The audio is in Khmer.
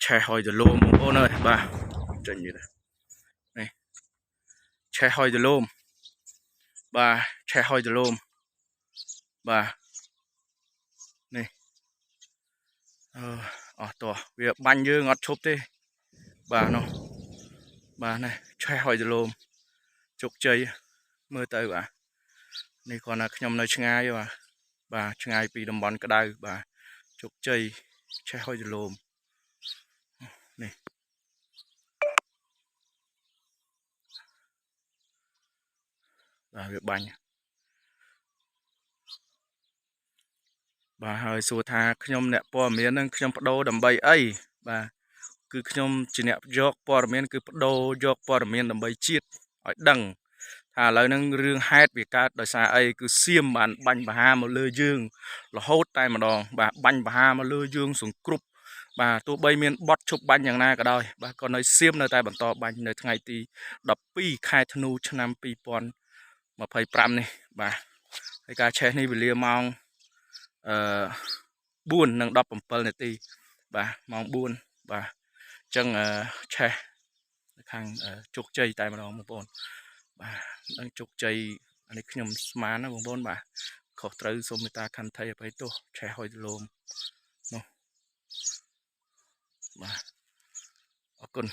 ឆេះហើយទៅលោមបងប្អូនអើយបាទចេញនេះឆេះហើយទៅលោមបាទឆេះហើយទៅលោមបាទនេះអស់តោះវាបាញ់យើងអត់ឈប់ទេបាទនោះបាទនេះឆេះហើយទៅលោមជោគជ័យមើលទៅបាទនេះគ្រាន់តែខ្ញុំនៅឆ្ងាយបាទឆ្ងាយពីតំបន់ក្តៅបាទជោគជ័យឆេះហើយទៅលោមនេះបាទវាបាញ់បាទហើយសួរថាខ្ញុំអ្នកព័ត៌មាននឹងខ្ញុំបដូរដើម្បីអីបាទគឺខ្ញុំជាអ្នកយកព័ត៌មានគឺបដូរយកព័ត៌មានដើម្បីជាតិឲ្យដឹងថាឥឡូវហ្នឹងរឿងហេតុវាកើតដោយសារអីគឺសៀមបានបាញ់បហាមកលើយើងរហូតតែម្ដងបាទបាញ់បហាមកលើយើងសង្គ្រប់បាទទោះបីមានបត់ឈប់បាញ់យ៉ាងណាក៏ដោយបាទក៏នៅសៀមនៅតែបន្តបាញ់នៅថ្ងៃទី12ខែធ្នូឆ្នាំ2025នេះបាទហើយការឆេះនេះវេលាម៉ោង4:17 នាទីបាទម៉ោង4បាទអញ្ចឹងឆេះនៅខាងជោគជ័យតែម្ដងបងប្អូនបាទនឹងជោគជ័យអានេះខ្ញុំស្មានណាបងប្អូនបាទខុសត្រូវសូមមេត្តាខន្តីអភ័យទោសឆេះហើយលោមនោះបាទអរគុណ